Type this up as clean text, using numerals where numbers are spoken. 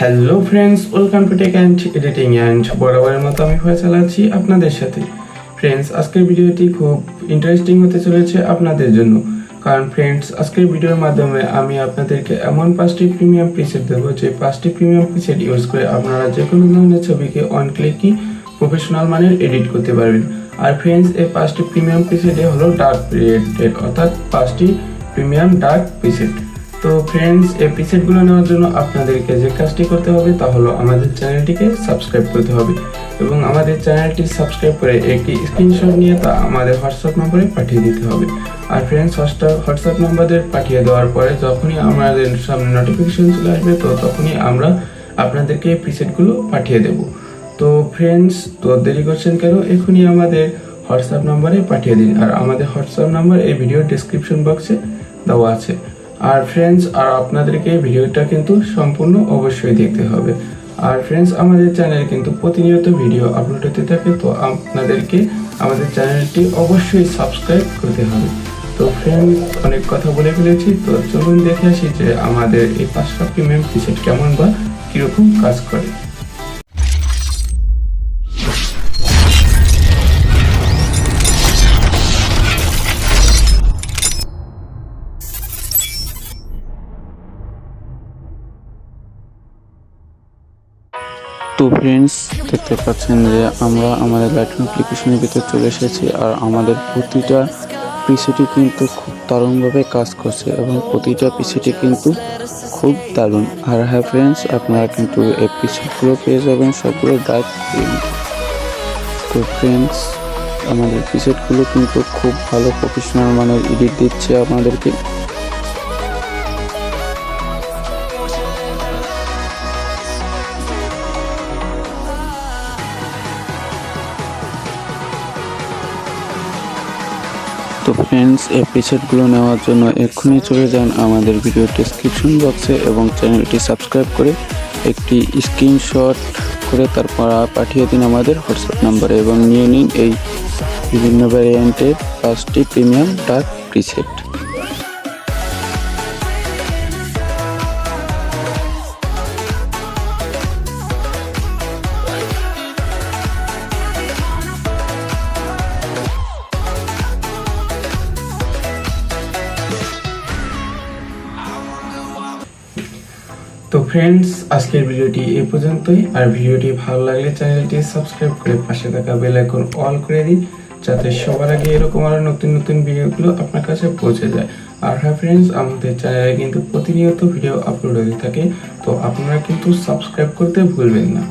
Hello friends, welcome to tech and editing and বরাবরের মতো আমি ফয়সাল আছি আপনাদের সাথে। ফ্রেন্ডস, আজকের ভিডিওটি খুব ইন্টারেস্টিং হতে চলেছে আপনাদের জন্য, কারণ ফ্রেন্ডস আজকের ভিডিওর মাধ্যমে আমি আপনাদেরকে এমন 5টি প্রিমিয়াম প্রিসেট দেবো যে 5টি প্রিমিয়াম প্রিসেট ইউজ করে আপনারা যে কোনো ধরনের ছবিকে অন ক্লিকই প্রফেশনাল মানের এডিট করতে পারবেন। আর ফ্রেন্ডস, এই 5টি প্রিমিয়াম প্রিসেটে হলো ডার্ক রিলেটেড, অর্থাৎ 5টি প্রিমিয়াম ডার্ক প্রিসেট। তো ফ্রেন্ডস, এই প্রিসেটগুলো নেওয়ার জন্য আপনাদেরকে যে কাজটি করতে হবে তা হলো আমাদের চ্যানেলটিকে সাবস্ক্রাইব করতে হবে এবং আমাদের চ্যানেলটি সাবস্ক্রাইব করে একটি স্ক্রিনশট নিয়ে তা আমাদের হোয়াটসঅ্যাপ নম্বরে পাঠিয়ে দিতে হবে। আর ফ্রেন্ডস, হোয়াটসঅ্যাপ নম্বরে পাঠিয়ে দেওয়ার পরে যখনই আমাদের সামনে নোটিফিকেশন চলে আসবে তো তখনই আমরা আপনাদেরকে এই প্রিসেটগুলো পাঠিয়ে দেব। তো ফ্রেন্ডস, তো দেরি করছেন কেন, এখনই আমাদের হোয়াটসঅ্যাপ নম্বরে পাঠিয়ে দিন। আর আমাদের হোয়াটসঅ্যাপ নাম্বার এই ভিডিওর ডেসক্রিপশন বক্সে দেওয়া আছে। আর ফ্রেন্ডস, আর আপনাদেরকে ভিডিওটা কিন্তু সম্পূর্ণ অবশ্যই দেখতে হবে। আর ফ্রেন্ডস, আমাদের চ্যানেলে কিন্তু প্রতিনিয়ত ভিডিও আপলোড হতে থাকে, তো আপনাদেরকে আমাদের চ্যানেলটি অবশ্যই সাবস্ক্রাইব করতে হবে। তো ফ্রেন্ডস, অনেক কথা বলে ফেলেছি, তো চলুন দেখে আসি যে আমাদের এই 5টা প্রিমিয়াম প্রিসেট কেমন বা কীরকম কাজ করে। তো ফ্রেন্ডস, দেখতে পাচ্ছেন যে আমরা আমাদের লাইটরুম অ্যাপ্লিকেশনের ভিতর চলে এসেছি। আর আমাদের প্রতিটা প্রিসেটই কিন্তু খুব দারুণভাবে কাজ করছে এবং প্রতিটা প্রিসেটই কিন্তু খুব দারুণ। আর হ্যাঁ ফ্রেন্ডস, আপনারা কিন্তু এই প্রিসেটগুলো পেয়ে যাবেন সবগুলো ডার্ক গ্রিন। তো ফ্রেন্ডস, আমাদের প্রিসেটগুলো কিন্তু খুব ভালো প্রফেশনাল মানের এডিট দিচ্ছে আমাদেরকে। তো ফ্রেন্ডস, এই প্রিসেটগুলো নেওয়ার জন্য এক্ষুনি চলে যান আমাদের ভিডিও ডেসক্রিপশন বক্সে এবং চ্যানেলটি সাবস্ক্রাইব করে একটি স্ক্রিনশট করে তারপর পাঠিয়ে দিন আমাদের হোয়াটসঅ্যাপ নাম্বারে এবং নিয়ে নিন এই বিভিন্ন ভ্যারিয়েন্টের 5টি প্রিমিয়াম ডার্ক প্রিসেট। তো ফ্রেন্ডস, আজকের ভিডিওটি এই পর্যন্তই। আর ভিডিওটি ভালো লাগলে চ্যানেলটি সাবস্ক্রাইব করে পাশে থাকা বেল আইকন অল করে দিন, যাতে সবার আগে এরকম আরো নতুন নতুন ভিডিওগুলো আপনার কাছে পৌঁছে যায়। আর হ্যাঁ ফ্রেন্ডস, আমাদের চ্যানেলে কিন্তু প্রতিনিয়ত ভিডিও আপলোড হতে থাকে, তো আপনারা কিন্তু সাবস্ক্রাইব করতে ভুলবেন না।